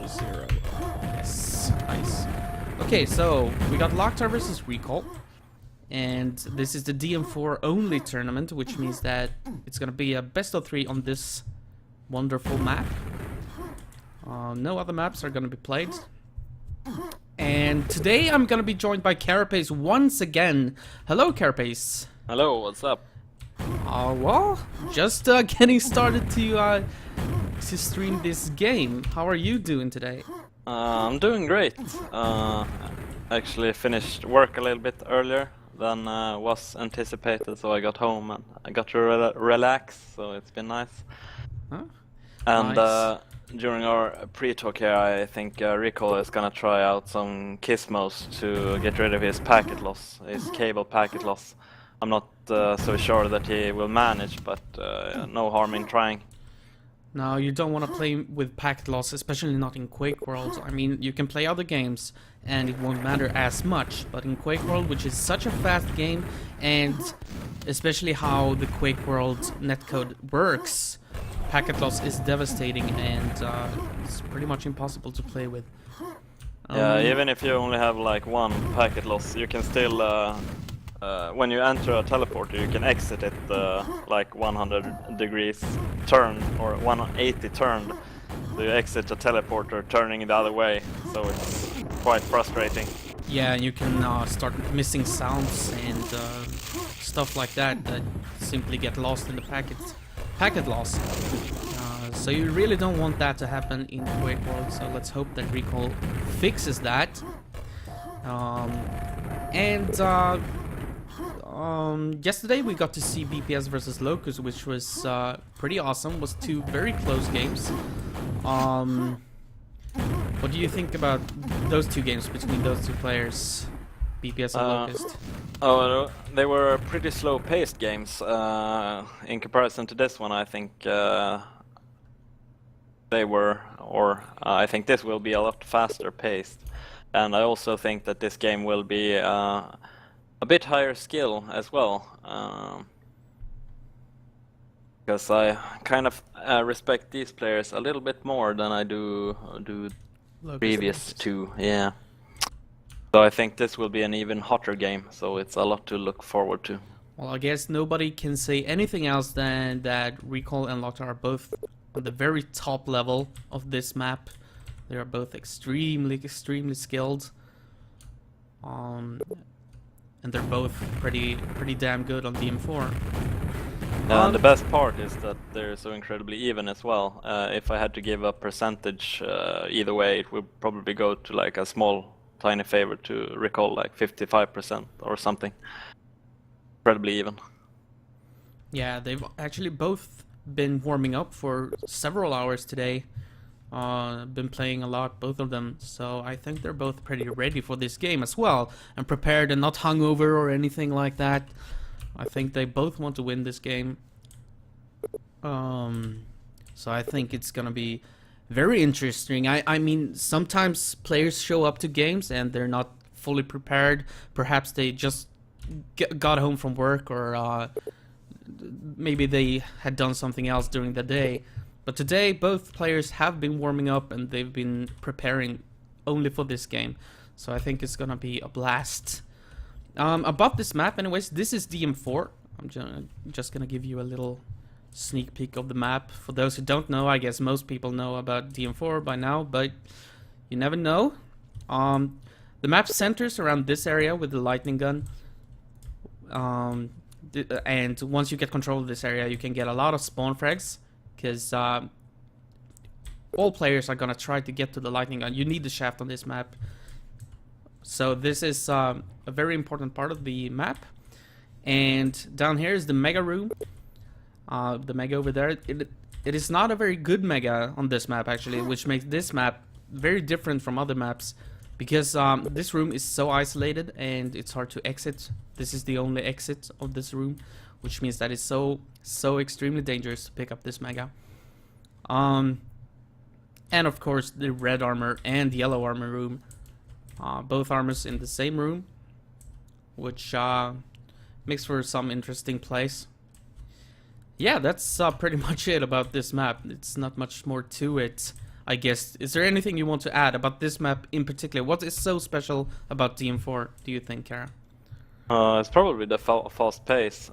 0. Yes, nice. Okay, so we got LocKtar versus Rikoll. And this is the dm4 only tournament, which means that it's gonna be a best of 3 on this wonderful map. No other maps are gonna be played. And today I'm gonna be joined by Carapace once again. Hello, Carapace. Hello, what's up? Well, just getting started to stream this game. How are you doing today? I'm doing great. Actually finished work a little bit earlier than was anticipated, so I got home and I got to relax, so it's been nice. Huh? And Nice. during our pre-talk here, I think Rikoll is gonna try out some gizmos to get rid of his packet loss, his cable packet loss. I'm not so sure that he will manage, but no harm in trying. No, you don't want to play with packet loss, especially not in Quake World. I mean, you can play other games and it won't matter as much, but in Quake World, which is such a fast game, and especially how the Quake World netcode works, packet loss is devastating and it's pretty much impossible to play with. Yeah, even if you only have like one packet loss, you can still when you enter a teleporter, you can exit it like 100 degrees turn or 180 turned. So you exit the teleporter turning the other way, so it's quite frustrating. Yeah, and you can start missing sounds and stuff like that that simply get lost in the packet loss. So you really don't want that to happen in Quake World, so let's hope that Rikoll fixes that. Yesterday we got to see BPS versus Locust, which was pretty awesome. Was two very close games. What do you think about those two games between those two players, BPS and Locust? Oh, they were pretty slow-paced games in comparison to this one. I think they were, or I think this will be a lot faster paced, and I also think that this game will be a bit higher skill as well, because I kind of respect these players a little bit more than I do Locust previous two. Yeah. So I think this will be an even hotter game. So it's a lot to look forward to. Well, I guess nobody can say anything else than that Rikoll and LocKtar are both on the very top level of this map. They are both extremely skilled. And they're both pretty damn good on dm4. And the best part is that they're so incredibly even as well. If I had to give a percentage either way, it would probably go to like a small, tiny favor to Rikoll, like 55% or something. Incredibly even. Yeah, they've actually both been warming up for several hours today. Been playing a lot, both of them, so I think they're both pretty ready for this game as well, and prepared and not hungover or anything like that. I think they both want to win this game. So I think it's gonna be very interesting. I mean, sometimes players show up to games and they're not fully prepared. Perhaps they just got home from work, or maybe they had done something else during the day. But today, both players have been warming up and they've been preparing only for this game. So I think it's gonna be a blast. About this map, anyways, this is dm4. I'm just gonna give you a little sneak peek of the map. For those who don't know, I guess most people know about dm4 by now, but you never know. The map centers around this area with the lightning gun. And once you get control of this area, you can get a lot of spawn frags. Because all players are gonna try to get to the lightning gun. You need the shaft on this map. So this is a very important part of the map. And down here is the mega room. The mega over there. It is not a very good mega on this map, actually, which makes this map very different from other maps. Because this room is so isolated and it's hard to exit. This is the only exit of this room, which means that it's so extremely dangerous to pick up this mega. And of course the red armor and yellow armor room, both armors in the same room, which makes for some interesting plays. Yeah, that's pretty much it about this map. It's not much more to it. I guess. Is there anything you want to add about this map in particular? What is so special about dm4, do you think, Kara? It's probably the fast pace.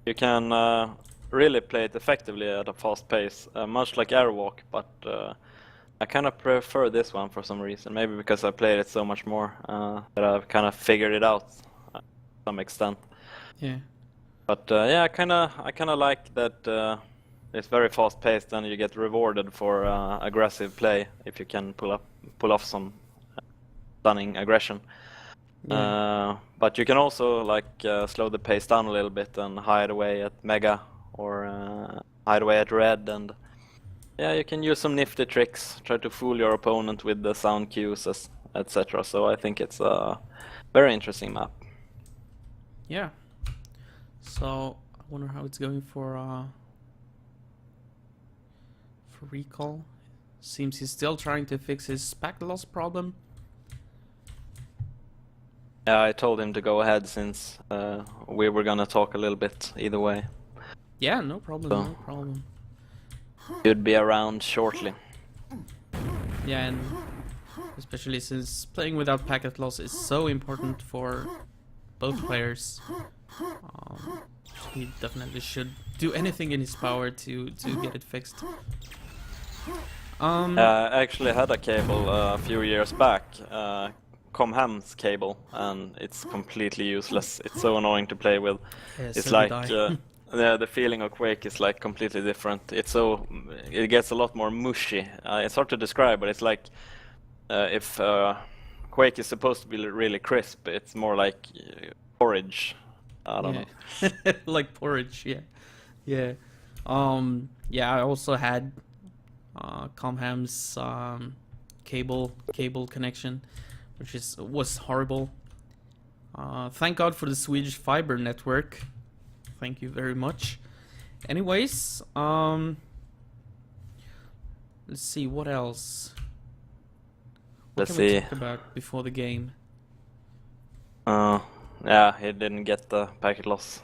You can really play it effectively at a fast pace, much like Airwalk, but I kind of prefer this one for some reason. Maybe because I played it so much more that I've kind of figured it out to some extent. Yeah. But yeah, I kind of like that it's very fast paced, and you get rewarded for aggressive play if you can pull off some stunning aggression. Yeah. But you can also like slow the pace down a little bit and hide away at Mega or hide away at Red, and yeah, you can use some nifty tricks, try to fool your opponent with the sound cues, etc. So I think it's a very interesting map. Yeah. So I wonder how it's going for Rikoll. Seems he's still trying to fix his packet loss problem. Yeah, I told him to go ahead since we were gonna talk a little bit either way. Yeah, no problem, So, no problem. You'd be around shortly. Yeah, and especially since playing without packet loss is so important for both players. He definitely should do anything in his power to get it fixed. I actually had a cable a few years back, Comham's cable, and it's completely useless. It's so annoying to play with. Yeah, It's so like did I. the feeling of Quake is like completely different. It gets a lot more mushy. It's hard to describe, but it's like if Quake is supposed to be really crisp, it's more like porridge. I don't know. Like porridge, yeah. Yeah. Yeah, I also had Comham's cable connection, which was horrible. Thank God for the Swedish fiber network. Thank you very much. Anyways, let's see what else. What Let's can we see. talk about before the game? Yeah, he didn't get the packet loss.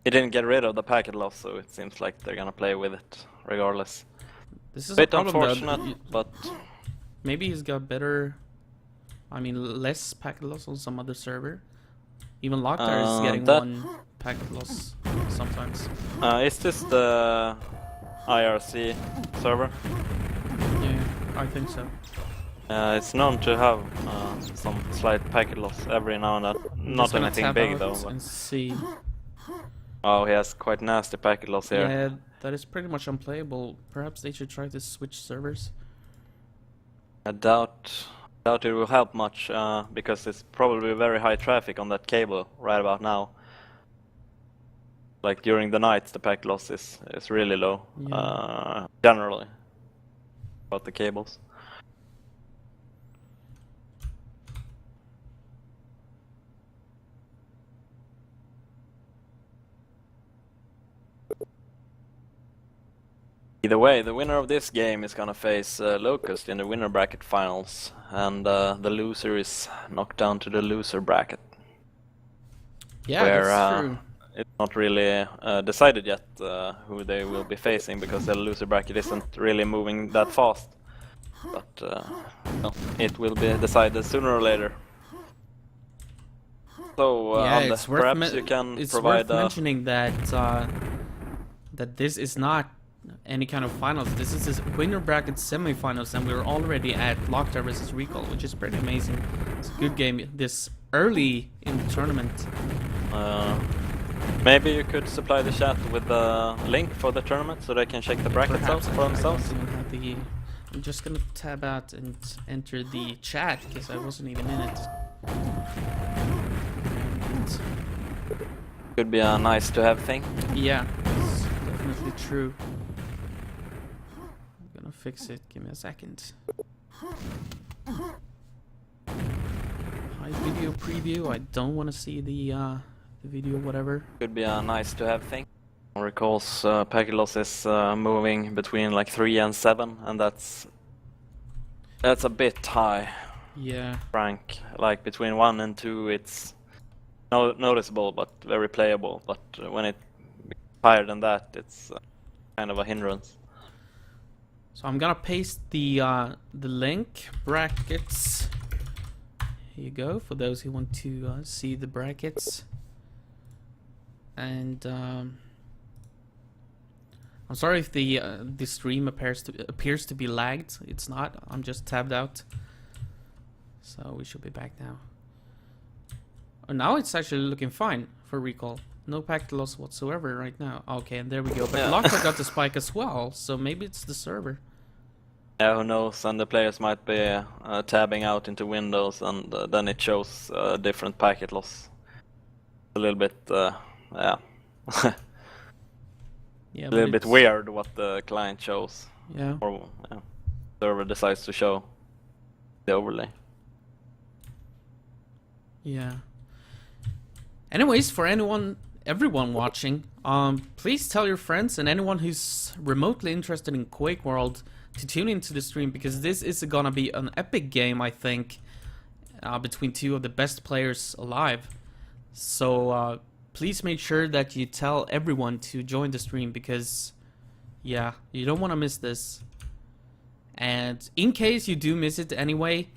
He didn't get rid of the packet loss, so it seems like they're gonna play with it regardless. This is Bit a problem unfortunate, but maybe he's got better, I mean less packet loss on some other server. Even LocKtar is getting one packet loss sometimes. Is this the IRC server? Yeah, I think so. It's known to have some slight packet loss every now and then. I'm Not just gonna anything tab big out though. But and see. oh, he has quite nasty packet loss here. Yeah, that is pretty much unplayable. Perhaps they should try to switch servers. I doubt it will help much because it's probably very high traffic on that cable right about now. Like during the night, the packet loss is really low. Yeah. Generally, about the cables. Either way, the winner of this game is gonna face Locust in the winner bracket finals, and the loser is knocked down to the loser bracket. Yeah, where, that's true. It's not really decided yet who they will be facing, because the loser bracket isn't really moving that fast. But no, it will be decided sooner or later. So, Yeah, Andeh, it's worth perhaps you can it's provide worth mentioning that that this is not any kind of finals. This is a winner bracket semifinals, and we're already at LocKtar versus Rikoll, which is pretty amazing. It's a good game this early in the tournament. Maybe you could supply the chat with the link for the tournament so they can check the brackets out Perhaps for themselves. I don't even have the... I'm just gonna tab out and enter the chat because I wasn't even in it. And Could be a nice to have thing. yeah, it's definitely true. I'm gonna fix it. Give me a second. Hide video preview. I don't want to see the video, whatever. Could be a nice to have thing. Rikoll's packet loss is moving between like 3 and 7, and that's a bit high. Yeah. Frank, like between 1 and 2, it's noticeable but very playable. But when it's higher than that, it's kind of a hindrance. So I'm gonna paste the link brackets. Here you go for those who want to see the brackets. And I'm sorry if the stream appears to be lagged. It's not. I'm just tabbed out. So we should be back now. Oh, now it's actually looking fine for Rikoll. No packet loss whatsoever right now. Okay, and there we go. But Yeah. LocKtar got the spike as well, so maybe it's the server. Yeah, who knows? And the players might be tabbing out into Windows, and then it shows different packet loss. A little bit, yeah. Yeah, A little bit weird what the client shows. Yeah. Or server decides to show the overlay. Yeah. Anyways, for everyone watching, please tell your friends and anyone who's remotely interested in Quake World to tune into the stream, because this is gonna be an epic game, I think, between two of the best players alive. So please make sure that you tell everyone to join the stream, because yeah, you don't want to miss this. And in case you do miss it anyway,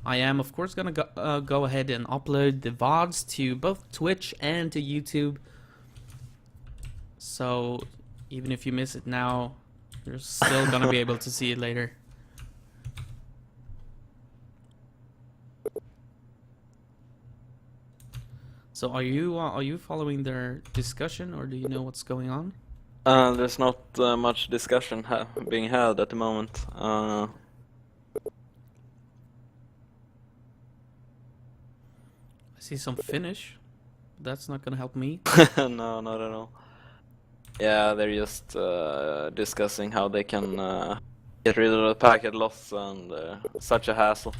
I am of course gonna go ahead and upload the VODs to both Twitch and to YouTube. So even if you miss it now, you're still gonna be able to see it later. So are you following their discussion, or do you know what's going on? There's not much discussion being held at the moment. I see some Finnish. That's not gonna help me. No, not at all. Yeah, they're just discussing how they can get rid of the packet loss, and such a hassle.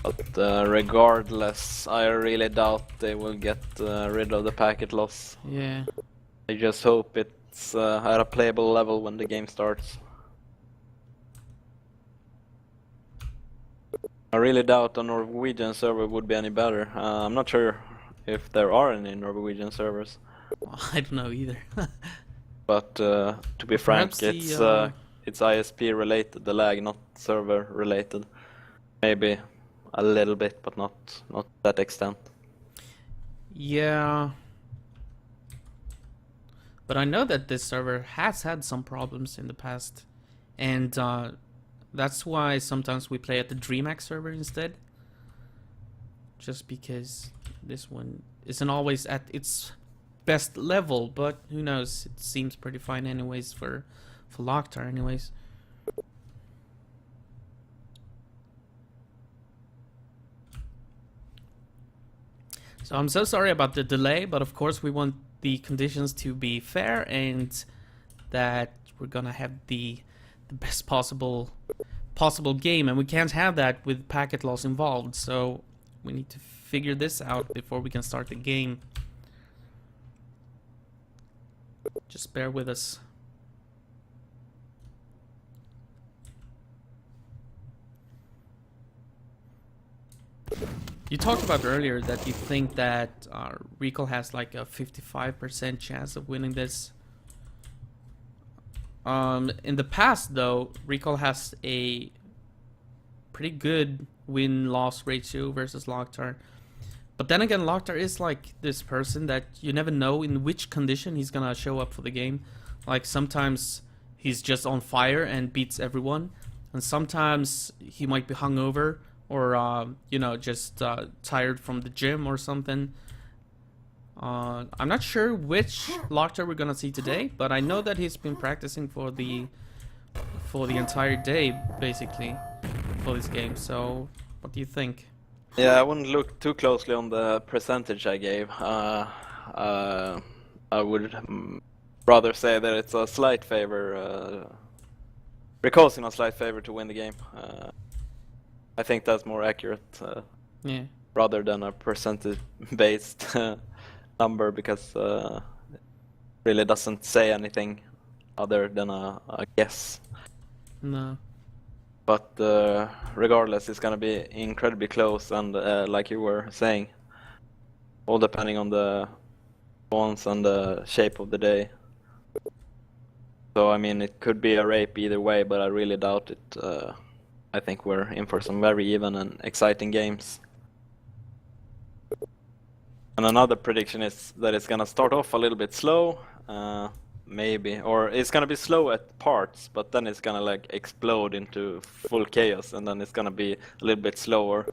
But regardless, I really doubt they will get rid of the packet loss. Yeah. I just hope it's at a playable level when the game starts. I really doubt a Norwegian server would be any better. I'm not sure if there are any Norwegian servers. I don't know either. But to be frank, Perhaps it's ISP related, the lag, not server related. Maybe a little bit, but not that extent. Yeah. But I know that this server has had some problems in the past, and that's why sometimes we play at the DreamHack server instead. Just because this one isn't always at its best level, but who knows? It seems pretty fine anyways for LocKtar anyways. So I'm so sorry about the delay, but of course we want the conditions to be fair and that we're gonna have the best possible game, and we can't have that with packet loss involved, so we need to figure this out before we can start the game. Just bear with us. You talked about earlier that you think that Rikoll has like a 55% chance of winning this. In the past though, Rikoll has a pretty good win-loss ratio versus LocKtar. But then again, LocKtar is like this person that you never know in which condition he's gonna show up for the game. Like sometimes he's just on fire and beats everyone, and sometimes he might be hungover or you know, just tired from the gym or something. I'm not sure which LocKtar we're gonna see today, but I know that he's been practicing for the entire day basically for this game. So what do you think? Yeah, I wouldn't look too closely on the percentage I gave. I would rather say that it's a slight favor. Rikoll's in a slight favor to win the game. I think that's more accurate, Yeah. rather than a percentage-based number, because it really doesn't say anything other than a guess. No. But regardless, it's gonna be incredibly close, and like you were saying, all depending on the spawns and the shape of the day. So I mean, it could be a rape either way, but I really doubt it. I think we're in for some very even and exciting games. And another prediction is that it's gonna start off a little bit slow, maybe, or it's gonna be slow at parts, but then it's gonna like explode into full chaos, and then it's gonna be a little bit slower.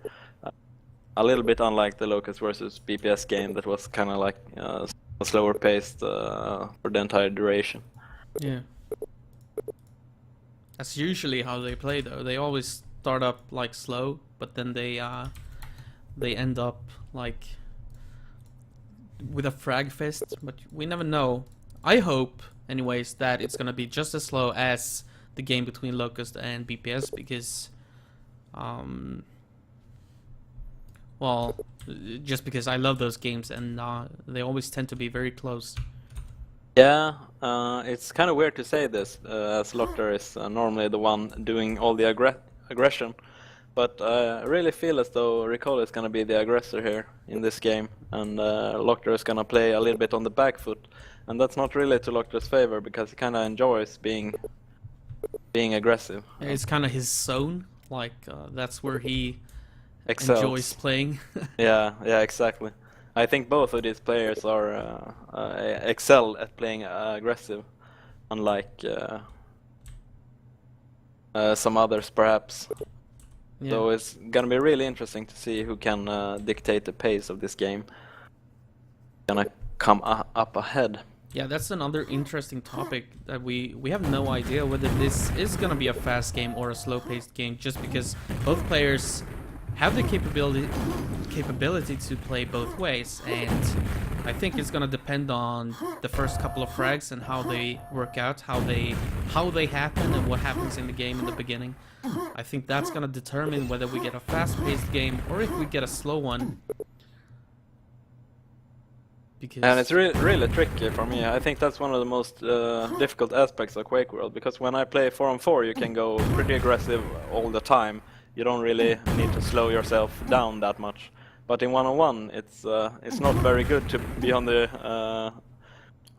A little bit unlike the Locust versus BPS game that was kind of like a slower paced for the entire duration. Yeah. That's usually how they play, though. They always start up like slow, but then they end up like with a frag fest. But we never know. I hope, anyways, that it's gonna be just as slow as the game between Locust and BPS, because, well, just because I love those games, and they always tend to be very close. Yeah, it's kind of weird to say this, as LocKtar is normally the one doing all the aggression, but I really feel as though Rikoll is going to be the aggressor here in this game, and LocKtar is going to play a little bit on the back foot, and that's not really to LocKtar's favor, because he kind of enjoys being aggressive. It's kind of his zone, like that's where he Excels. enjoys playing. Yeah, exactly. I think both of these players are excel at playing aggressive, unlike some others perhaps. Yeah. So it's gonna be really interesting to see who can dictate the pace of this game. Gonna come up ahead. Yeah, that's another interesting topic that we have no idea whether this is gonna be a fast game or a slow-paced game, just because both players have the capability to play both ways, and I think it's gonna depend on the first couple of frags and how they work out, how they happen, and what happens in the game in the beginning. I think that's gonna determine whether we get a fast-paced game or if we get a slow one. Because And it's really tricky for me. I think that's one of the most difficult aspects of Quake World, because when I play 4-on-4 you can go pretty aggressive all the time. You don't really need to slow yourself down that much. But in 1-on-1 it's not very good to be on the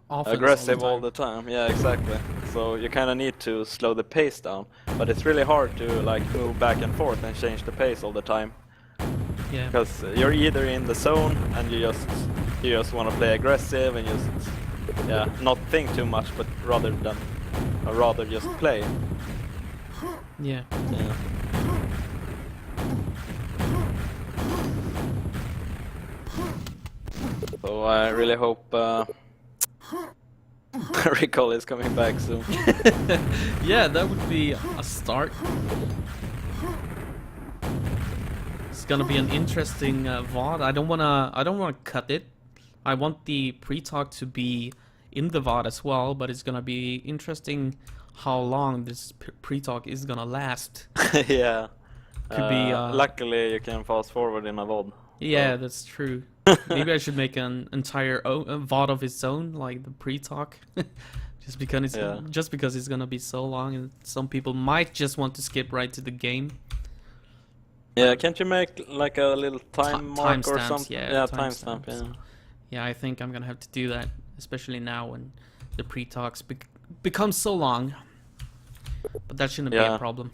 aggressive all the time. Yeah, exactly. So you kind of need to slow the pace down. But it's really hard to like move back and forth and change the pace all the time. Yeah. Because you're either in the zone and you just want to play aggressive and just not think too much, but rather just play. Yeah. So I really hope Rikoll is coming back soon. Yeah, that would be a start. It's gonna be an interesting VOD. I don't wanna cut it. I want the pre-talk to be in the VOD as well, but it's gonna be interesting how long this pre-talk is gonna last. Yeah. Could be. Luckily, you can fast forward in a VOD. Yeah, So. that's true. Maybe I should make an entire VOD of its own, like the pre-talk, just because it's gonna be so long, and some people might just want to skip right to the game. Yeah, can't you make like a little time mark or Timestamps, something? yeah, Timestamp. Yeah. Yeah, I think I'm gonna have to do that, especially now when the pre-talks become so long. But that shouldn't be a problem.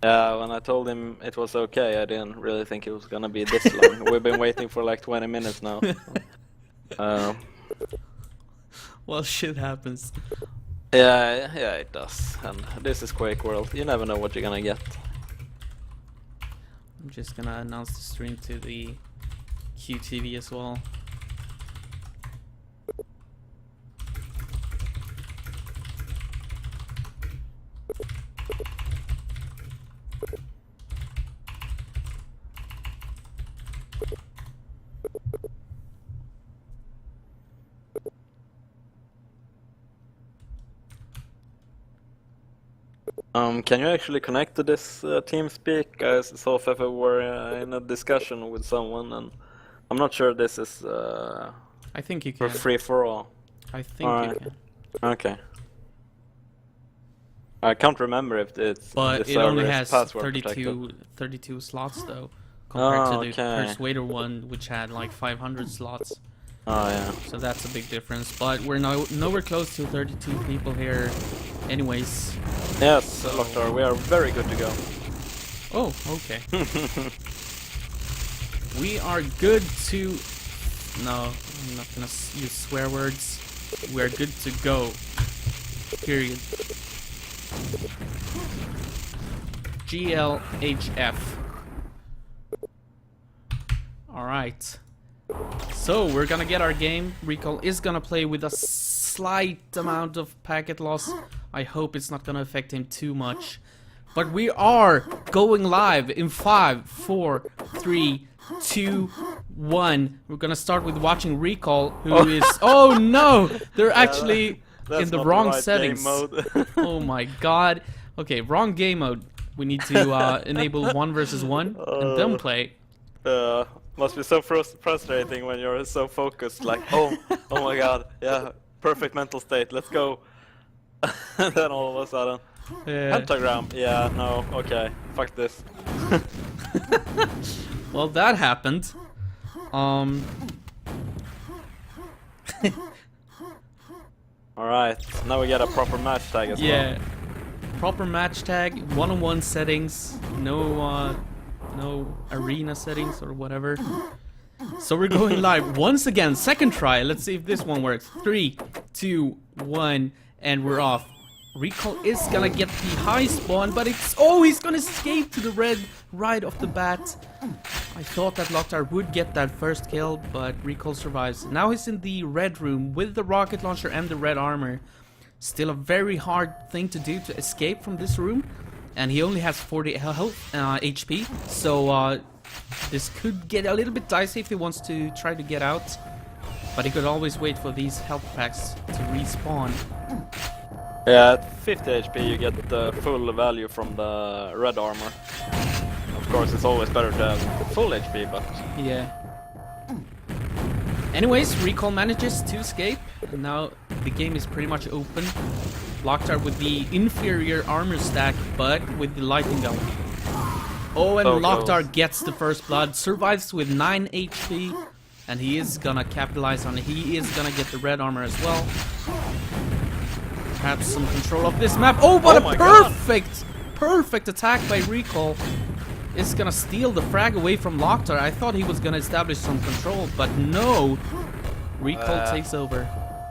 Yeah, when I told him it was okay, I didn't really think it was gonna be this long. We've been waiting for like 20 minutes now. Well, shit happens. Yeah, it does. And this is Quake World. You never know what you're gonna get. I'm just gonna announce the stream to the QTV as well. Can you actually connect to this TeamSpeak? I saw if we were in a discussion with someone, and I'm not sure this is I think you for can. free for all. I think you can. Okay. I can't remember if it's But the it only server is has password 32 slots though, compared to the okay. Persuader one, which had like 500 slots. Oh yeah. So that's a big difference. But we're nowhere close to 32 people here anyways. Yes, LocKtar, we are very good to go. Oh, okay. We are good to... No, I'm not gonna use swear words. We're good to go. Period. GLHF. Alright. So, we're gonna get our game. Rikoll is gonna play with a slight amount of packet loss. I hope it's not gonna affect him too much. But we are going live in 5, 4, 3, 2, 1. We're gonna start with watching Rikoll, who is... Oh no! They're actually in the wrong settings. Oh my god. Okay, wrong game mode. We need to enable 1 versus 1 and then play. Must be so frustrating when you're so focused, like, oh my god, yeah, perfect mental state, let's go. And then all of a sudden, pentagram, yeah, no, okay, fuck this. Well, that happened. Alright, now we get a proper match tag as well. Yeah, proper match tag, one-on-one settings, no arena settings or whatever. So we're going live once again, second try. Let's see if this one works. 3, 2, 1, and we're off. Rikoll is gonna get the high spawn, but it's... Oh, he's gonna escape to the red right off the bat. I thought that LocKtar would get that first kill, but Rikoll survives. Now he's in the red room with the rocket launcher and the red armor. Still a very hard thing to do to escape from this room. And he only has 40 health, HP, so this could get a little bit dicey if he wants to try to get out. But he could always wait for these health packs to respawn. Yeah, at 50 HP you get the full value from the red armor. Of course, it's always better to have full HP, but... Yeah. Anyways, Rikoll manages to escape, and now the game is pretty much open. LocKtar with the inferior armor stack, but with the lightning gun. Oh, and so LocKtar gets the first blood, survives with 9 HP, and he is gonna capitalize on it. He is gonna get the red armor as well. Perhaps some control of this map. Oh, what a perfect attack by Rikoll. It's gonna steal the frag away from LocKtar. I thought he was gonna establish some control, but no. Rikoll takes over.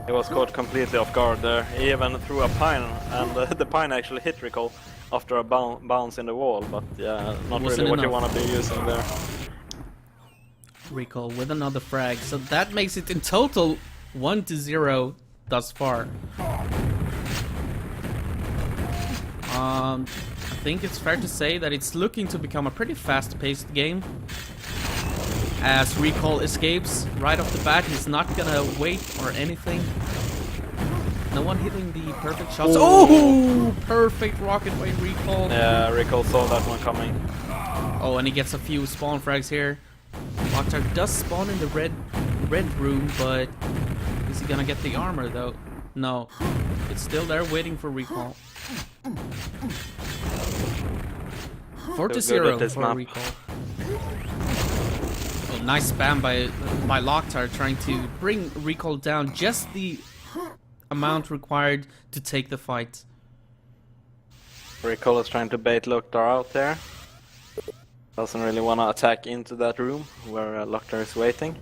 He was caught completely off guard there. He even threw a pine, and the pine actually hit Rikoll after a bounce in the wall, but yeah, not really what you want to be using there. Rikoll with another frag, so that makes it in total 1-0 thus far. I think it's fair to say that it's looking to become a pretty fast-paced game. As Rikoll escapes right off the bat, he's not gonna wait or anything. No one hitting the perfect shots. Oh, perfect rocket by Rikoll. Yeah, Rikoll saw that one coming. Oh, and he gets a few spawn frags here. LocKtar does spawn in the red room, but is he gonna get the armor though? No, it's still there waiting for Rikoll. 4-0 for Rikoll. Oh, nice spam by LocKtar, trying to bring Rikoll down just the amount required to take the fight. Rikoll is trying to bait LocKtar out there. Doesn't really want to attack into that room where LocKtar is waiting.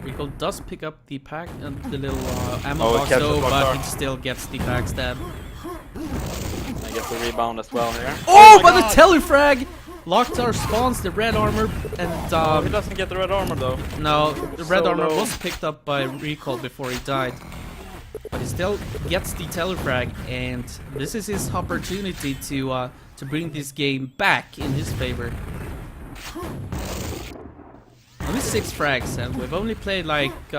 Rikoll does pick up the pack and the little ammo box though, but he still gets the backstab. I get the rebound as well here. Oh, but the telefrag! LocKtar spawns the red armor and he doesn't get the red armor though. No, the red armor was picked up by Rikoll before he died. But he still gets the telefrag, and this is his opportunity to bring this game back in his favor. Only 6 frags, and we've only played like, 3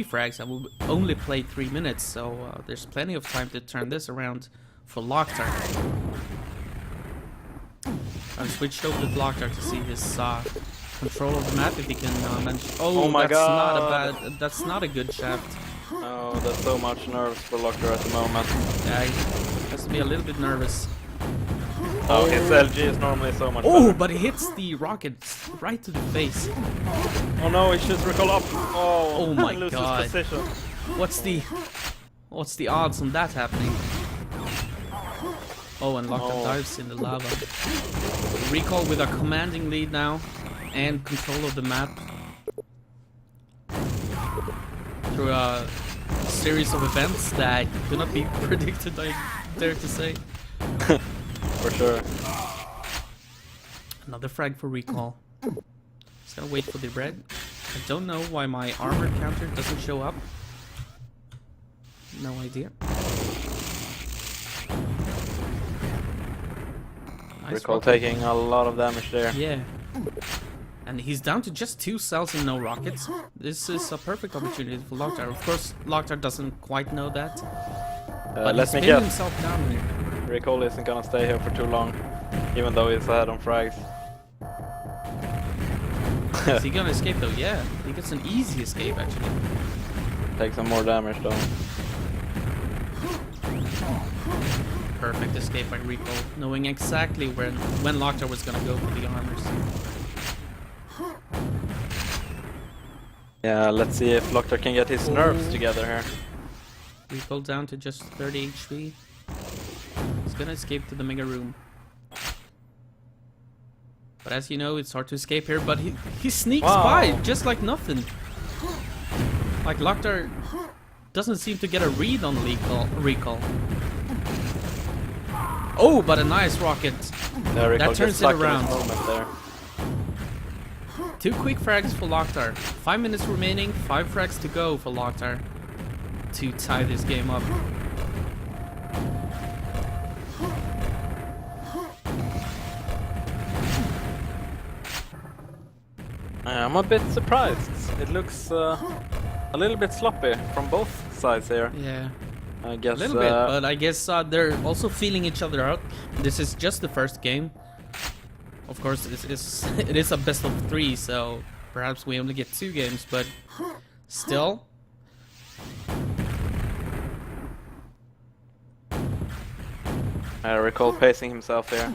frags, and we've only played 3 minutes, so there's plenty of time to turn this around for LocKtar. I've switched over to LocKtar to see his control of the map, if he can manage. Oh my god! That's not a good shaft. Oh, there's so much nerves for LocKtar at the moment. Yeah, he has to be a little bit nervous. Oh, his LG is normally so much Oh, better. but it hits the rocket right to the face. Oh no, he shoots Rikoll up. Oh my loses god. position. What's the odds on that happening? Oh, and LocKtar dives in the lava. Rikoll with a commanding lead now and control of the map through a series of events that could not be predicted, I dare to say. For sure. Another frag for Rikoll. Just gotta wait for the red. I don't know why my armor counter doesn't show up. No idea. Nice Rikoll rocket. taking a lot of damage there. Yeah. And he's down to just 2 cells and no rockets. This is a perfect opportunity for LocKtar. Of course, LocKtar doesn't quite know that. But Let he's me pinned guess. himself down here. Rikoll isn't gonna stay here for too long, even though he's ahead on frags. Is he gonna escape though? Yeah. He gets an easy escape actually. Take some more damage though. Perfect escape by Rikoll, knowing exactly when LocKtar was gonna go for the armors. Yeah, let's see if LocKtar can get his nerves together here. Rikoll down to just 30 HP. He's gonna escape to the mega room. But as you know, it's hard to escape here, but he sneaks by just like nothing. Like LocKtar doesn't seem to get a read on Rikoll. Oh, but a nice rocket. Yeah, Rikoll That turns gets it stuck in his around. moment there. 2 quick frags for LocKtar. 5 minutes remaining, 5 frags to go for LocKtar to tie this game up. I'm a bit surprised. It looks a little bit sloppy from both sides here. Yeah. I guess A little bit, but I guess they're also feeling each other out. This is just the first game. Of course, it is a best of 3, so perhaps we only get 2 games, but still. Rikoll pacing himself here.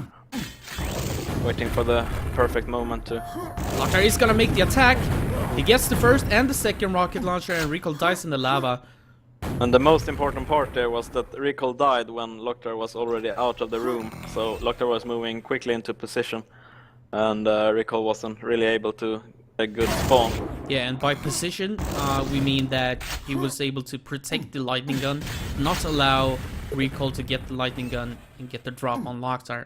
Waiting for the perfect moment to... LocKtar is gonna make the attack. He gets the first and the second rocket launcher, and Rikoll dies in the lava. And the most important part there was that Rikoll died when LocKtar was already out of the room. So LocKtar was moving quickly into position. And Rikoll wasn't really able to get a good spawn. Yeah, and by position, we mean that he was able to protect the lightning gun, not allow Rikoll to get the lightning gun and get the drop on LocKtar.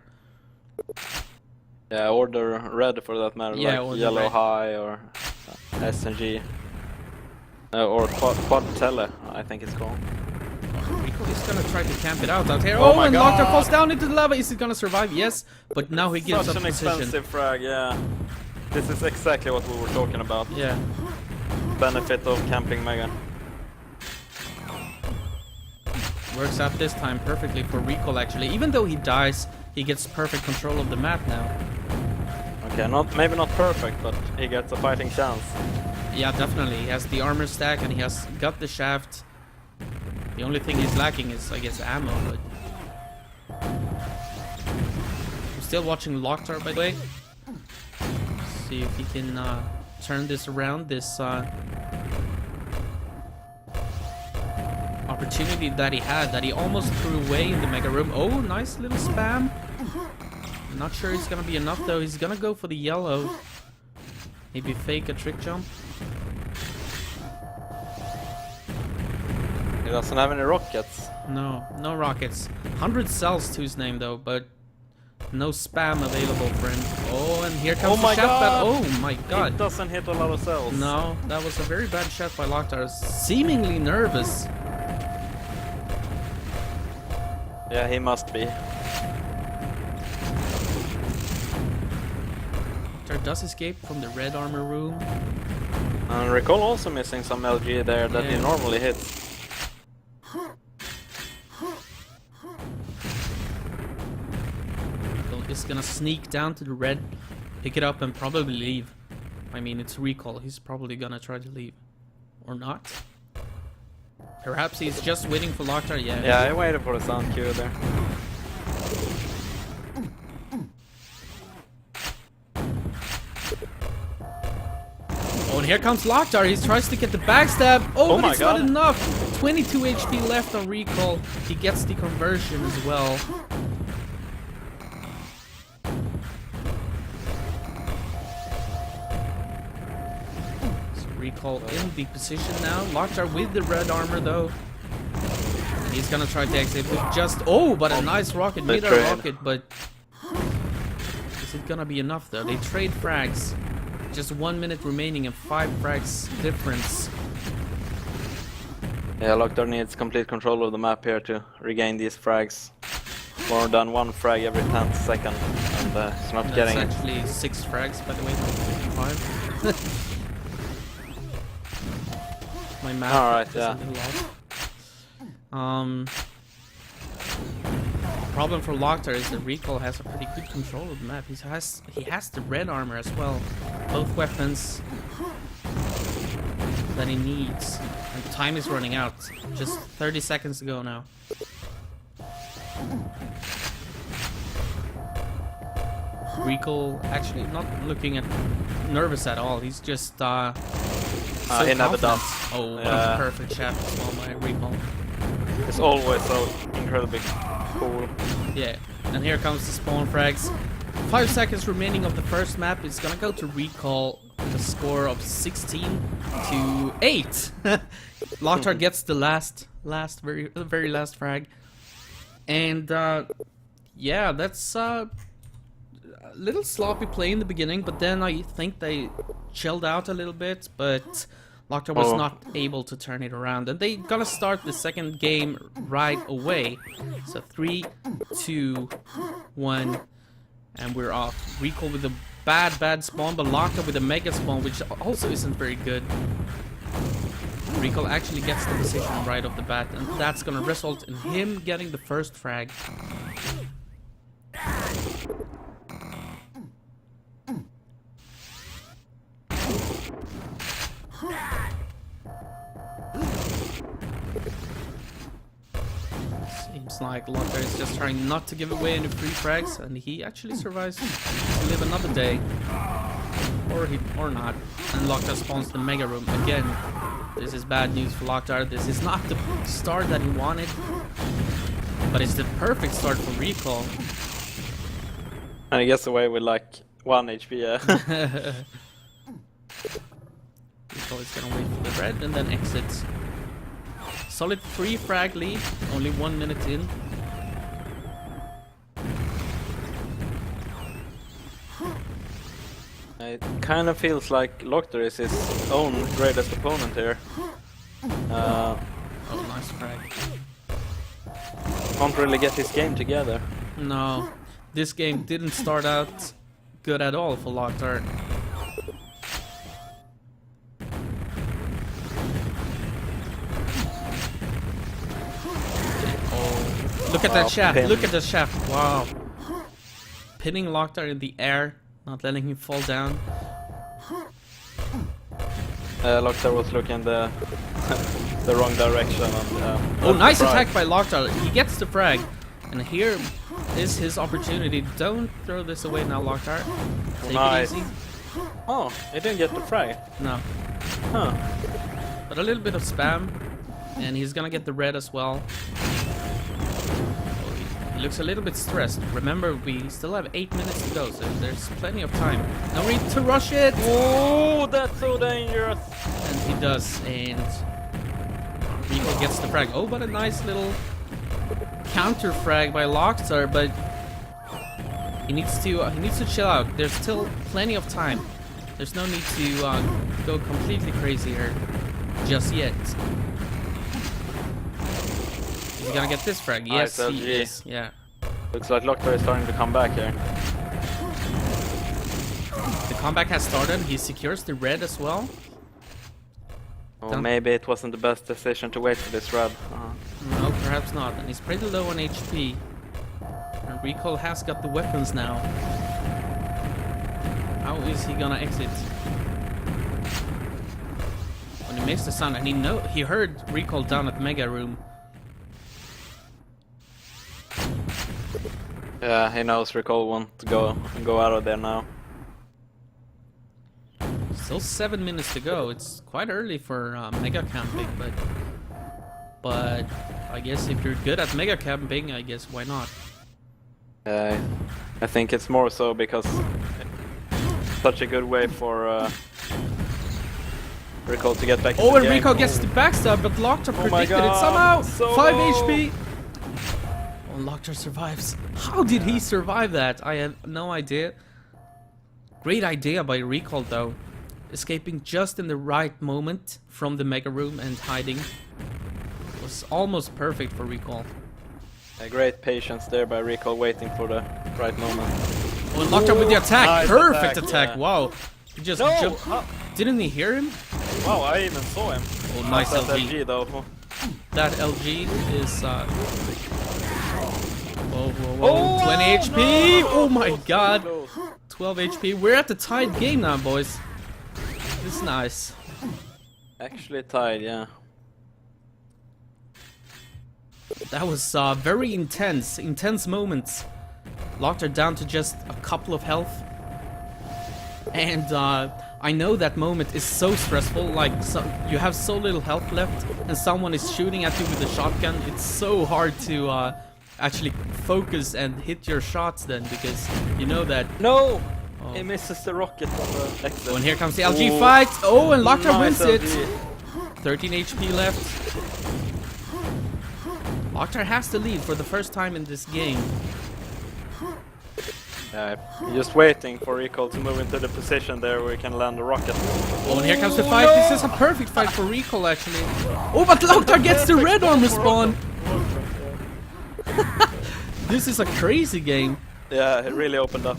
Yeah, or the red for that matter, Yeah, like or the yellow red. high or SNG. Or quad tele, I think it's called. Rikoll is gonna try to camp it out here. Oh Oh, my and God. LocKtar falls down into the lava. Is he gonna survive? Yes, but now he gives Such up an position. expensive frag, yeah. This is exactly what we were talking about. Yeah. Benefit of camping Mega. Works out this time perfectly for Rikoll actually. Even though he dies, he gets perfect control of the map now. Okay, maybe not perfect, but he gets a fighting chance. Yeah, definitely. He has the armor stack and he has got the shaft. The only thing he's lacking is, I guess, ammo, but... I'm still watching LocKtar, by the way. See if he can turn this around, this opportunity that he had, that he almost threw away in the mega room. Oh, nice little spam. Not sure it's gonna be enough though. He's gonna go for the yellow. Maybe fake a trick jump. He doesn't have any rockets. No, no rockets. 100 cells to his name though, but no spam available for him. Oh, and here comes the shaft battle. Oh my god. It doesn't hit a lot of cells. No, that was a very bad shot by LocKtar. Seemingly nervous. Yeah, he must be. LocKtar does escape from the red armor room. And Rikoll also missing some LG there that he Yeah. normally hits. Is gonna sneak down to the red, pick it up, and probably leave. I mean, it's Rikoll. He's probably gonna try to leave, or not. Perhaps he's just waiting for LocKtar. Yeah. Yeah, I waited for the sound cue there. here comes LocKtar. He tries to get the backstab. Oh, but my it's God. not enough. 22 HP left on Rikoll. He gets the conversion as well. So Rikoll in the position now. LocKtar with the red armor though. He's gonna try to exit with just... Oh, but a nice rocket. Mid-air rocket, but... Is it gonna be enough though? They trade frags. Just 1 minute remaining and 5 frags difference. Yeah, LocKtar needs complete control of the map here to regain these frags. More than 1 frag every 10th second, and it's not getting it. That's actually 6 frags, by the way, not 5. My math Alright, is yeah. a little off. Problem for LocKtar is that Rikoll has a pretty good control of the map. He has the red armor as well. Both weapons that he needs. And time is running out. Just 30 seconds to go now. Rikoll actually not looking nervous at all. He's just so he never confident. does. Oh, what a perfect shaft as well by Rikoll. It's always so incredibly cool. Yeah, and here comes the spawn frags. 5 seconds remaining of the first map. It's gonna go to Rikoll with a score of 16 to 8. LocKtar gets the very last frag. And yeah, that's a little sloppy play in the beginning, but then I think they chilled out a little bit, but LocKtar was not able to turn it around, and they gonna start the second game right away. So 3, 2, 1, and we're off. Rikoll with a bad spawn, but LocKtar with a mega spawn, which also isn't very good. Rikoll actually gets the position right off the bat, and that's gonna result in him getting the first frag. Seems like LocKtar is just trying not to give away any free frags, and he actually survives to live another day. Or not. And LocKtar spawns the mega room again. This is bad news for LocKtar. This is not the start that he wanted, but it's the perfect start for Rikoll. And he gets away with like 1 HP, yeah. Rikoll is gonna wait for the red and then exit. Solid 3 frag lead, only 1 minute in. It kind of feels like LocKtar is his own greatest opponent here. Oh, nice frag. Can't really get his game together. No, this game didn't start out good at all for LocKtar. Oh, look at that shaft! Pin. Look at the shaft! Wow, pinning LocKtar in the air, not letting him fall down. LocKtar was looking the the wrong direction. And, Oh, nice attack by LocKtar. He gets the frag, and here is his opportunity. Don't throw this away now, LocKtar. Take Nice. it easy. Oh, he didn't get the frag. No, Huh. but a little bit of spam, and he's gonna get the red as well. He looks a little bit stressed. Remember, we still have 8 minutes to go, so there's plenty of time. No need to rush it! Oh, that's so dangerous. And he does, and Rikoll gets the frag. Oh, but a nice little counter frag by LocKtar, but he needs to chill out. There's still plenty of time. There's no need to go completely crazy here just yet. Is he gonna get this frag? Yes, Nice he LG. is. Yeah. Looks like LocKtar is starting to come back here. The comeback has started. He secures the red as well. Oh, Don't- maybe it wasn't the best decision to wait for this red. No, perhaps not. And he's pretty low on HP. And Rikoll has got the weapons now. How is he gonna exit? When he makes the sound, and he heard Rikoll down at the mega room. Yeah, he knows Rikoll won't go out of there now. Still 7 minutes to go. It's quite early for mega camping, but I guess if you're good at mega camping, I guess why not? I think it's more so because it's such a good way for Rikoll to get back. Oh, into and the game. Rikoll gets the backstab, but LocKtar Oh my predicted it God, somehow. so 5 low. HP. Oh, LocKtar survives. How did he survive that? I have no idea. Great idea by Rikoll though. Escaping just in the right moment from the mega room and hiding. Was almost perfect for Rikoll. A great patience there by Rikoll, waiting for the right moment. Oh, and LocKtar with the attack. Nice Perfect attack, attack. yeah. Wow. He just No! jumped. Didn't he hear him? Wow, I even saw him. Oh, nice That LG. LG though. That LG is whoa, whoa, whoa. Oh, 20 HP. no! Oh my So god. close. 12 HP. We're at the tied game now, boys. This is nice. Actually tied, yeah. That was very intense moments. LocKtar down to just a couple of health. And I know that moment is so stressful, like you have so little health left and someone is shooting at you with a shotgun. It's so hard to actually focus and hit your shots then, because you know that... No! Oh. He misses the rocket on the exit. Oh, and here comes the LG Oh. fight. Oh, and LocKtar Nice wins it. LG. 13 HP left. LocKtar has the lead for the first time in this game. Just waiting for Rikoll to move into the position there where he can land the rocket. Oh, and here comes the fight. This is a perfect fight for Rikoll, actually. Oh, but LocKtar gets the red armor spawn. This is a crazy game. Yeah, it really opened up.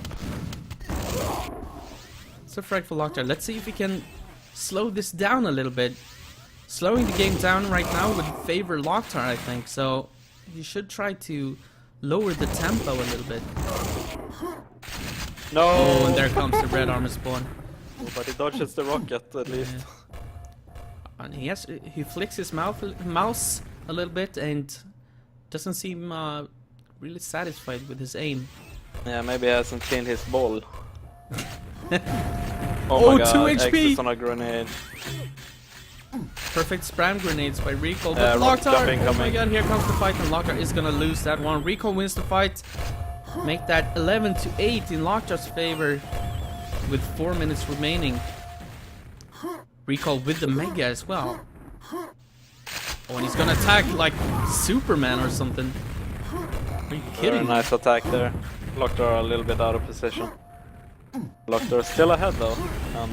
It's a frag for LocKtar. Let's see if we can slow this down a little bit. Slowing the game down right now would favor LocKtar, I think. So you should try to lower the tempo a little bit. No! Oh, and there comes the red armor spawn. Oh, but he dodges the rocket at least. And he flicks his mouse a little bit and doesn't seem really satisfied with his aim. Yeah, maybe he hasn't cleaned his ball. Oh, my 2 God, HP! Exits on a grenade. Perfect spam grenades by Rikoll, but rocket LocKtar, jumping oh my coming. god, here comes the fight, and LocKtar is gonna lose that one. Rikoll wins the fight, make that 11-8 in LocKtar's favor with 4 minutes remaining. Rikoll with the mega as well. Oh, and he's gonna attack like Superman or something. Are you Very kidding? nice attack there. LocKtar a little bit out of position. LocKtar still ahead though, and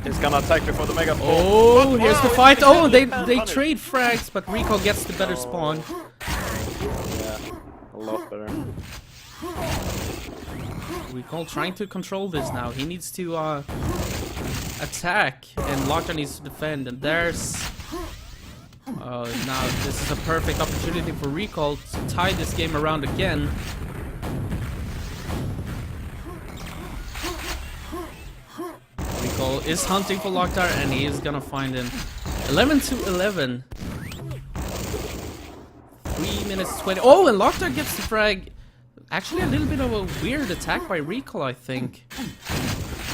he's gonna attack before the mega. Oh, here's the wow, fight. it's Oh, they punish. trade frags, but Rikoll gets the better spawn. Yeah, a lot better. Rikoll trying to control this now. He needs to attack, and LocKtar needs to defend. And there's now this is a perfect opportunity for Rikoll to tie this game around again. Rikoll is hunting for LocKtar, and he is gonna find him. 11-11. 3 minutes 20. Oh, and LocKtar gets the frag. Actually, a little bit of a weird attack by Rikoll, I think.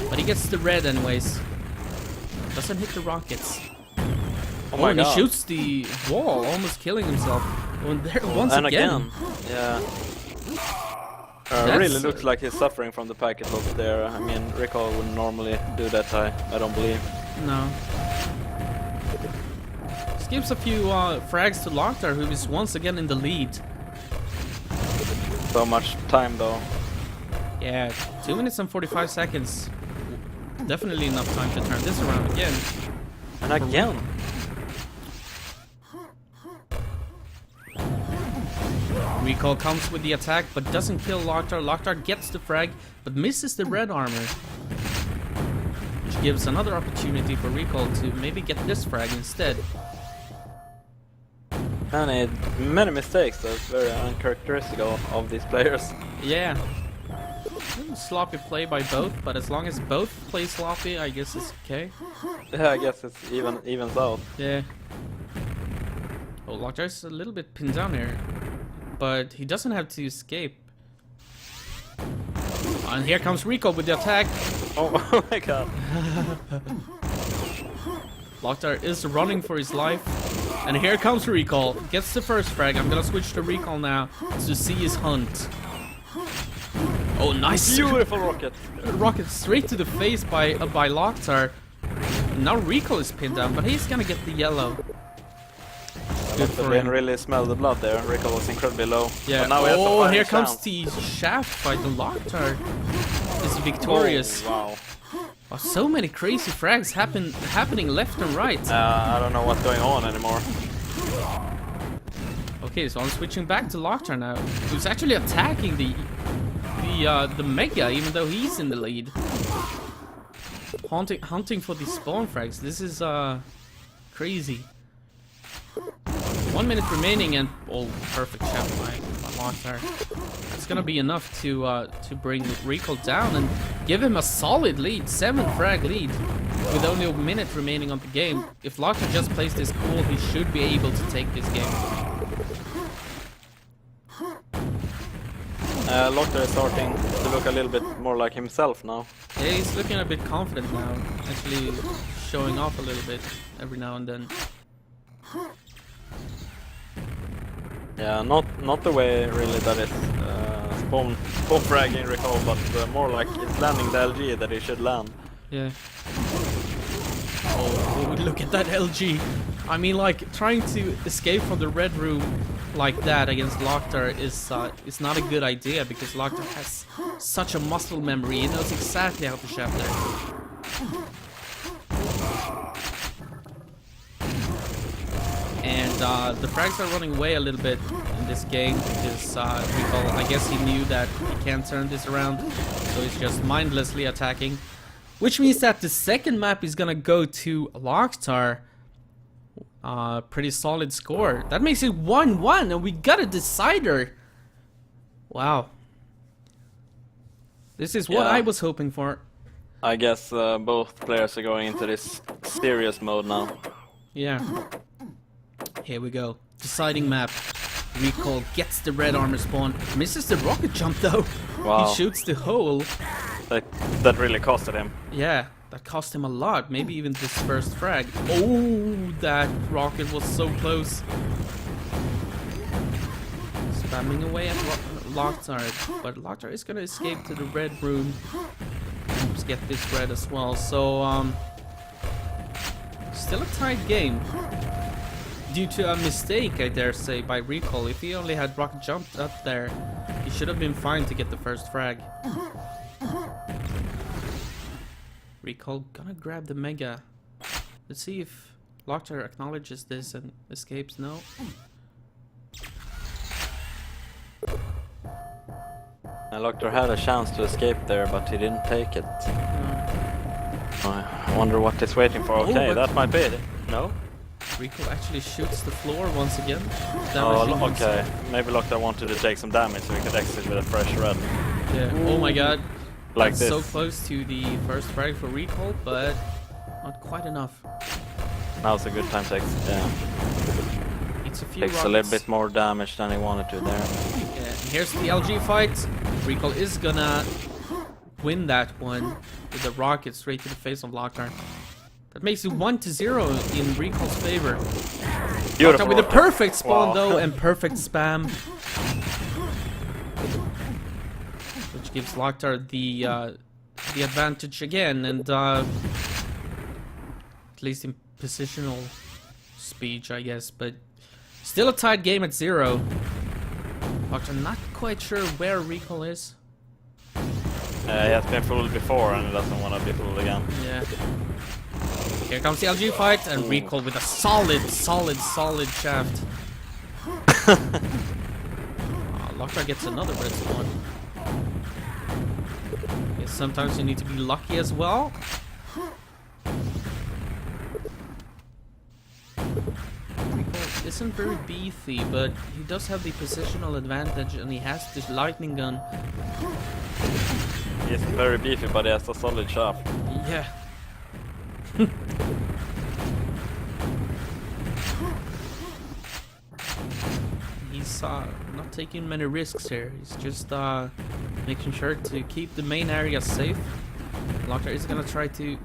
But he gets the red anyways. Doesn't hit the rockets. Oh my and God. he shoots the wall, almost killing himself. Oh, and there once And again. Yeah. That's, Really looks like he's suffering from the packet loss there. I mean, Rikoll wouldn't normally do that, I don't believe. No. This gives a few frags to LocKtar, who is once again in the lead. So much time though. Yeah, 2 minutes and 45 seconds. Definitely enough time to turn this around again. And again. Rikoll comes with the attack, but doesn't kill LocKtar. LocKtar gets the frag, but misses the red armor. Which gives another opportunity for Rikoll to maybe get this frag instead. And he had many mistakes, that's very uncharacteristic of these players. Yeah. Sloppy play by both, but as long as both play sloppy, I guess it's okay. Yeah, I guess it's evens out. Yeah. Oh, LocKtar's a little bit pinned down here. But he doesn't have to escape. And here comes Rikoll with the attack. Oh, oh my God. LocKtar is running for his life. And here comes Rikoll. Gets the first frag. I'm gonna switch to Rikoll now to see his hunt. Oh, nice. Beautiful rocket. Rocket straight to the face by LocKtar. Now Rikoll is pinned down, but he's gonna get the yellow. Good for didn't him. really smell the blood there. Rikoll was incredibly low. Yeah. But now we have the Oh, final here comes chance. the shaft fight. The LocKtar is victorious. Oh, wow. Oh, so many crazy frags happening left and right. I don't know what's going on anymore. Okay, so I'm switching back to LocKtar now. Who's actually attacking the Mega, even though he's in the lead. Hunting for the spawn frags. This is crazy. 1 minute remaining and oh, perfect shot by LocKtar. It's gonna be enough to bring Rikoll down and give him a solid lead, 7 frag lead, with only a minute remaining on the game. If LocKtar just plays this cool, he should be able to take this game. LocKtar is starting to look a little bit more like himself now. Yeah, he's looking a bit confident now, actually showing off a little bit every now and then. Yeah, not the way really that is spawn fragging Rikoll, but more like it's landing the LG that he should land. Yeah. Oh, look at that LG. I mean, like, trying to escape from the red room like that against LocKtar is not a good idea, because LocKtar has such a muscle memory. He knows exactly how to shaft there. And the frags are running away a little bit in this game because Rikoll, I guess he knew that he can't turn this around, so he's just mindlessly attacking. Which means that the second map is gonna go to LocKtar. Pretty solid score. That makes it 1-1 and we got a decider. Wow. This is what I was hoping for. I guess both players are going into this serious mode now. Yeah. Here we go. Deciding map. Rikoll gets the red armor spawn. Misses the rocket jump though. Wow. He shoots the hole. That really costed him. Yeah, that cost him a lot. Maybe even this first frag. Oh, that rocket was so close. Spamming away at LocKtar. But LocKtar is gonna escape to the red room. Let's get this red as well. So, still a tight game. Due to a mistake, I dare say, by Rikoll. If he only had rocket jumped up there, he should have been fine to get the first frag. Rikoll gonna grab the Mega. Let's see if LocKtar acknowledges this and escapes. No. LocKtar had a chance to escape there, but he didn't take it. I wonder what he's waiting for. Okay, but that might be it. No? Rikoll actually shoots the floor once again. Oh, okay. Maybe LocKtar wanted to take some damage so he could exit with a fresh red. Yeah. Oh my god. Like That's this. so close to the first frag for Rikoll, but not quite enough. Now's a good time to exit. Yeah. It's a few Takes rockets. a little bit more damage than he wanted to there. Yeah, and here's the LG fight. Rikoll is gonna win that one with the rocket straight to the face of LocKtar. That makes it 1-0 in Rikoll's favor. Beautiful LocKtar with a rocket. perfect spawn Wow. though, and perfect spam. Which gives LocKtar the advantage again, and at least in positional speech, I guess, but still a tight game at 0. LocKtar not quite sure where Rikoll is. He has been fooled before and he doesn't want to be fooled again. Yeah. Here comes the LG fight, and Rikoll with a solid shaft. LocKtar gets another red spawn. Yes, sometimes you need to be lucky as well. Rikoll isn't very beefy, but he does have the positional advantage, and he has this lightning gun. He's very beefy, but he has a solid shaft. Yeah. He's not taking many risks here. He's just making sure to keep the main area safe. LocKtar is gonna try to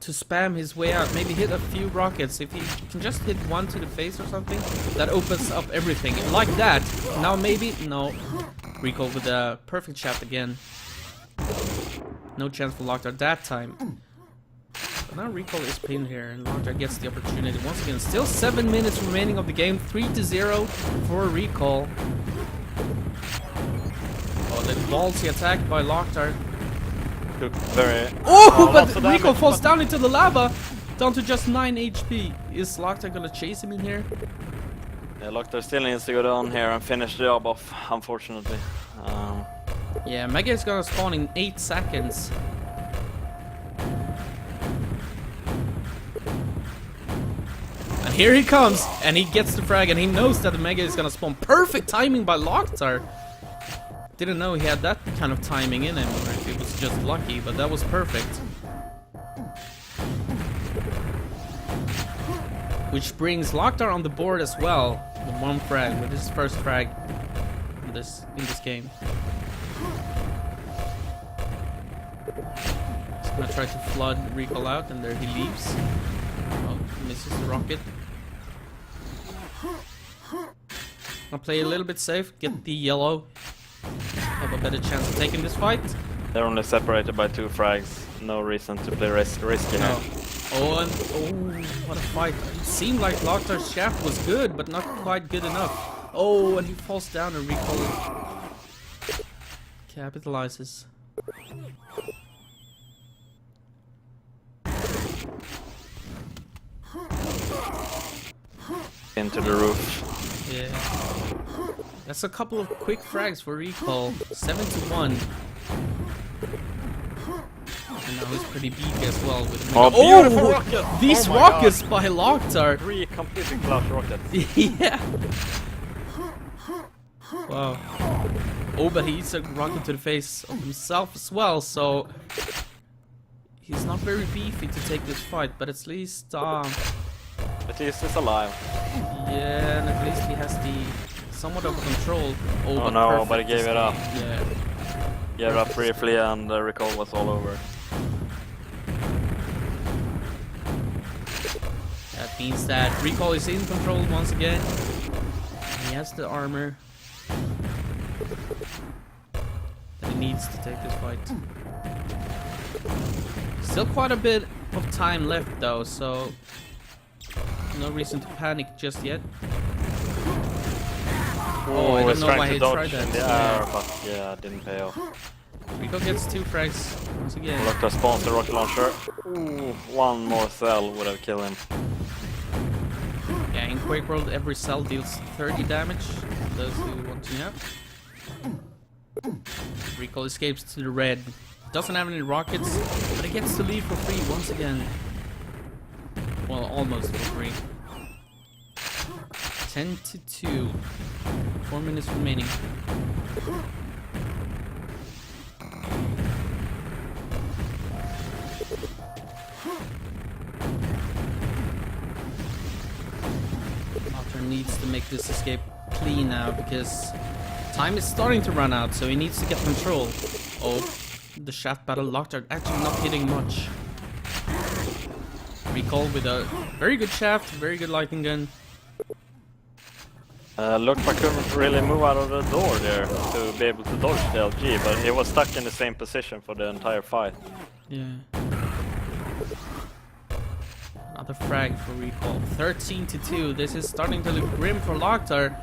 to spam his way out. Maybe hit a few rockets. If he can just hit one to the face or something, that opens up everything. Like that. Now maybe... No. Rikoll with a perfect shaft again. No chance for LocKtar that time. But now Rikoll is pinned here, and LocKtar gets the opportunity once again. Still 7 minutes remaining of the game. 3-0 for Rikoll. Oh, the ballsy attack by LocKtar. Oh, but Rikoll falls down into the lava, down to just 9 HP. Is LocKtar gonna chase him in here? Yeah, LocKtar still needs to go down here and finish the job off, unfortunately. Yeah, Mega is gonna spawn in 8 seconds. And here he comes, and he gets the frag, and he knows that the Mega is gonna spawn. Perfect timing by LocKtar. Didn't know he had that kind of timing in him, or if it was just lucky, but that was perfect. Which brings LocKtar on the board as well, with 1 frag, with his first frag in this game. He's gonna try to flood Rikoll out, and there he leaves. Oh, misses the rocket. I'll play a little bit safe, get the yellow. Have a better chance of taking this fight. They're only separated by 2 frags. No reason to play risky here. Oh, and what a fight. It seemed like LocKtar's shaft was good, but not quite good enough. Oh, and he falls down, and Rikoll capitalizes. Into the roof. Yeah. That's a couple of quick frags for Rikoll. 7-1. And now he's pretty beefy as well with the beautiful rocket! These rockets by LocKtar! 3 completely clutch rockets. Yeah. Wow. Oh, but he eats a rocket to the face of himself as well, so he's not very beefy to take this fight, but at least But he's alive. yeah, and at least he has the somewhat of control. Oh no, but he gave it up. Yeah. Gave it up briefly, and Rikoll was all over. That means that Rikoll is in control once again. He has the armor that he needs to take this fight. Still quite a bit of time left though, so no reason to panic just yet. Oh, I don't know why he tried that. In the air, but yeah, it didn't pay off. Rikoll gets 2 frags once again. LocKtar spawns the rocket launcher. Ooh, 1 more cell would have killed him. Yeah, in Quake World, every cell deals 30 damage. Those who want to know. Rikoll escapes to the red. Doesn't have any rockets, but he gets to leave for free once again. Well, almost for free. 10-2. 4 minutes remaining. LocKtar needs to make this escape clean now because time is starting to run out, so he needs to get control. Oh, the shaft battle. LocKtar actually not hitting much. Rikoll with a very good shaft, very good lightning gun. LocKtar couldn't really move out of the door there to be able to dodge the LG, but he was stuck in the same position for the entire fight. Yeah. Another frag for Rikoll. 13-2. This is starting to look grim for LocKtar.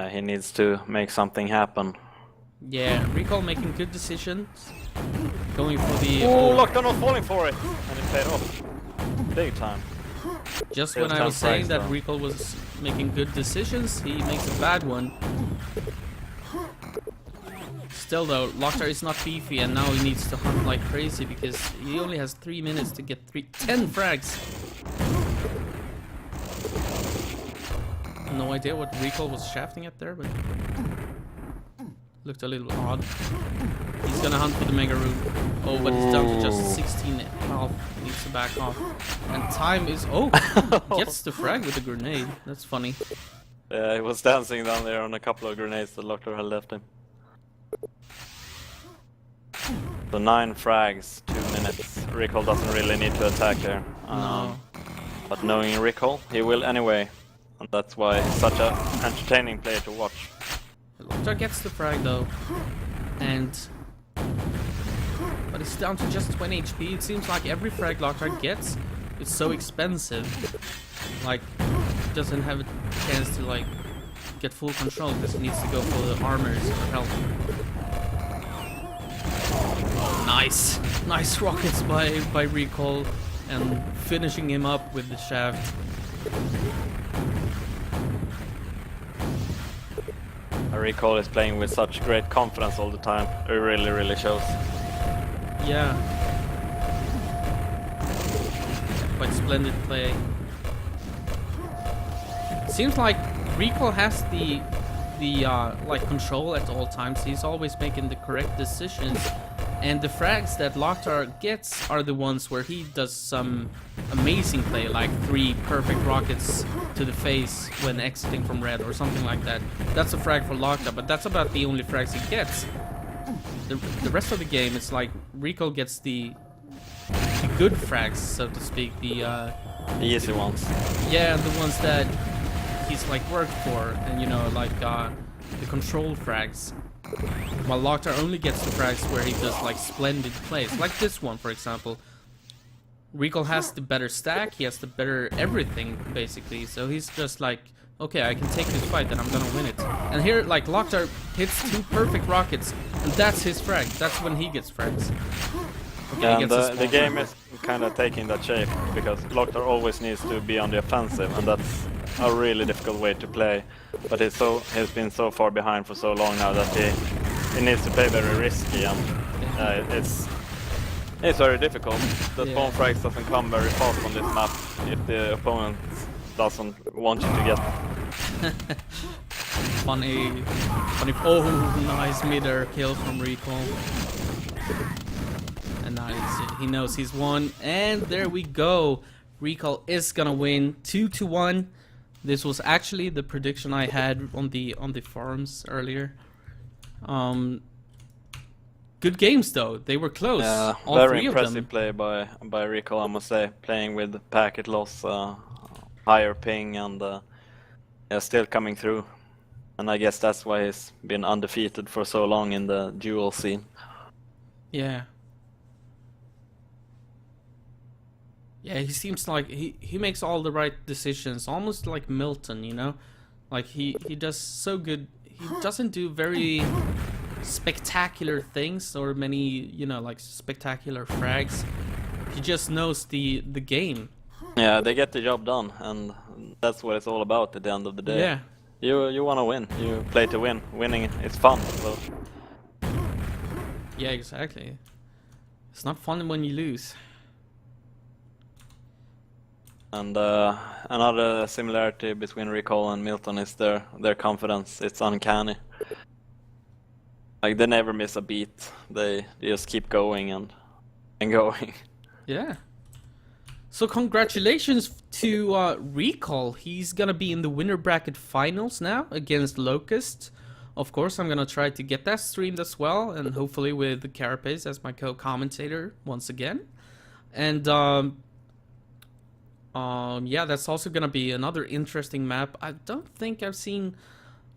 He needs to make something happen. Yeah, Rikoll making good decisions. Going for the... Oh, LocKtar not falling for it! And it paid off. Big time. Just when I was saying that Rikoll was making good decisions, he makes a bad one. Still though, LocKtar is not beefy, and now he needs to hunt like crazy because he only has 3 minutes to get 10 frags. No idea what Rikoll was shafting at there, but looked a little odd. He's gonna hunt for the mega room. Oh, but he's down to just 16 health. Needs to back off. And time is... Oh! Gets the frag with a grenade. That's funny. Yeah, he was dancing down there on a couple of grenades that LocKtar had left him. So 9 frags, 2 minutes. Rikoll doesn't really need to attack here. No. But knowing Rikoll, he will anyway. And that's why he's such an entertaining player to watch. LocKtar gets the frag though. But it's down to just 20 HP. It seems like every frag LocKtar gets is so expensive. Like, he doesn't have a chance to like get full control because he needs to go for the armors for health. Nice! Nice rockets by Rikoll and finishing him up with the shaft. Rikoll is playing with such great confidence all the time. It really, really shows. Yeah. Quite splendid play. Seems like Rikoll has the like control at all times. He's always making the correct decisions. And the frags that LocKtar gets are the ones where he does some amazing play, like 3 perfect rockets to the face when exiting from red or something like that. That's a frag for LocKtar, but that's about the only frags he gets. The rest of the game, it's like Rikoll gets the good frags, so to speak, the easy ones. Yeah, the ones that he's like worked for, and you know, like the controlled frags. While LocKtar only gets the frags where he does like splendid plays, like this one for example. Rikoll has the better stack, he has the better everything basically, so he's just like, okay, I can take this fight and I'm gonna win it. And here, like, LocKtar hits 2 perfect rockets, and that's his frag, that's when he gets frags. Okay, and the game is kind of taking that shape, because LocKtar always needs to be on the offensive, and that's a really difficult way to play. But he's been so far behind for so long now that he needs to play very risky, and it's very difficult. The spawn frags doesn't come very fast on this map if the opponent doesn't want you to get them. funny. Oh, nice mid-air kill from Rikoll. And now he knows he's won, and there we go. Rikoll is gonna win 2-1. This was actually the prediction I had on the forums earlier. Good games though, they were close. All very 3 of them. impressive play by Rikoll, I must say. Playing with packet loss, higher ping, and still coming through. And I guess that's why he's been undefeated for so long in the duel scene. Yeah. Yeah, he seems like he makes all the right decisions, almost like Milton, you know? Like he does so good. He doesn't do very spectacular things or many, you know, like spectacular frags. He just knows the game. Yeah, they get the job done, and that's what it's all about at the end of the day. Yeah. You want to win. You play to win. Winning is fun. So. Yeah, exactly. It's not fun when you lose. And another similarity between Rikoll and Milton is their confidence. It's uncanny. Like, they never miss a beat. They just keep going and going. Yeah. So congratulations to Rikoll. He's gonna be in the winner bracket finals now against LocKtar. Of course, I'm gonna try to get that streamed as well, and hopefully with Carapace as my co-commentator once again. And yeah, that's also gonna be another interesting map. I don't think I've seen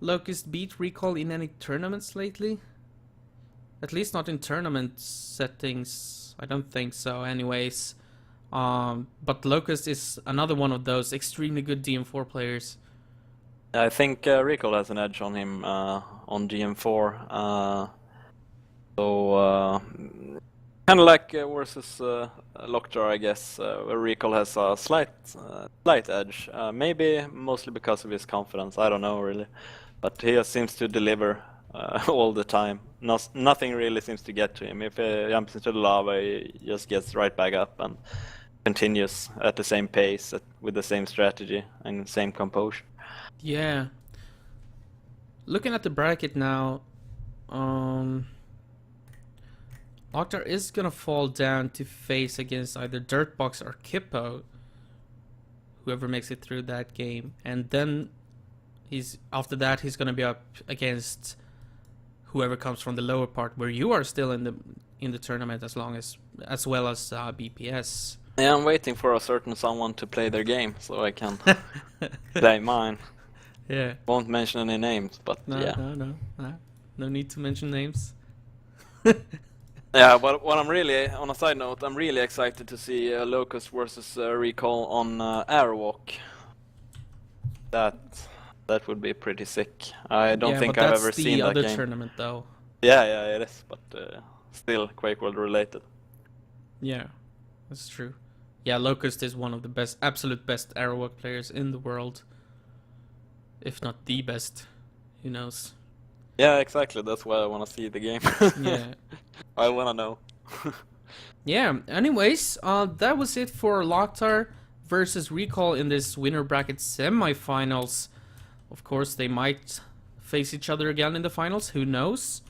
LocKtar beat Rikoll in any tournaments lately. At least not in tournament settings. I don't think so anyways. But LocKtar is another one of those extremely good dm4 players. I think Rikoll has an edge on him on dm4. So kind of like versus LocKtar, I guess, where Rikoll has a slight edge. Maybe mostly because of his confidence. I don't know really, but he just seems to deliver all the time. Nothing really seems to get to him. If he jumps into the lava, he just gets right back up and continues at the same pace, with the same strategy and same composure. Yeah. Looking at the bracket now, LocKtar is gonna fall down to face against either Dirtbox or Kippo, whoever makes it through that game, and then after that he's gonna be up against whoever comes from the lower part where you are still in the tournament as well as BPS. Yeah, I'm waiting for a certain someone to play their game so I can play mine. Yeah. Won't mention any names, but yeah. No need to mention names. Yeah, but what I'm really, on a side note, I'm really excited to see Locust versus Rikoll on Airwalk. That would be pretty sick. I don't think I've ever seen that game. Yeah, but that's the other tournament though. Yeah, it is, but still Quake World related. Yeah, that's true. Yeah, Locust is one of the absolute best Airwalk players in the world. If not the best, who knows? Yeah, exactly. That's why I want to see the game. Yeah. I want to know. Yeah, anyways, that was it for LocKtar versus Rikoll in this winner bracket semifinals. Of course, they might face each other again in the finals, who knows?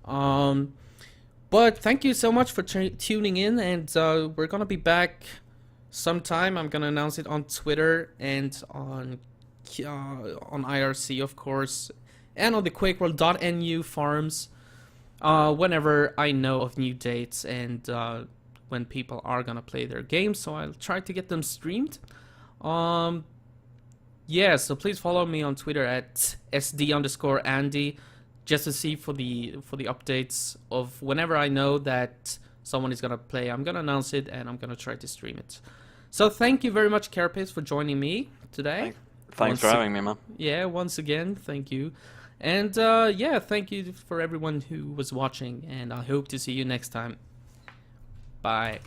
But thank you so much for tuning in, and we're gonna be back sometime. I'm gonna announce it on Twitter and on IRC, of course, and on the QuakeWorld.nu forums whenever I know of new dates and when people are gonna play their games. So I'll try to get them streamed. Yeah, so please follow me on Twitter at SD_Andeh just to see for the updates of whenever I know that someone is gonna play. I'm gonna announce it and I'm gonna try to stream it. So thank you very much, Carapace, for joining me today. Thanks for having me, man. Yeah, once again, thank you. And yeah, thank you for everyone who was watching, and I hope to see you next time. Bye.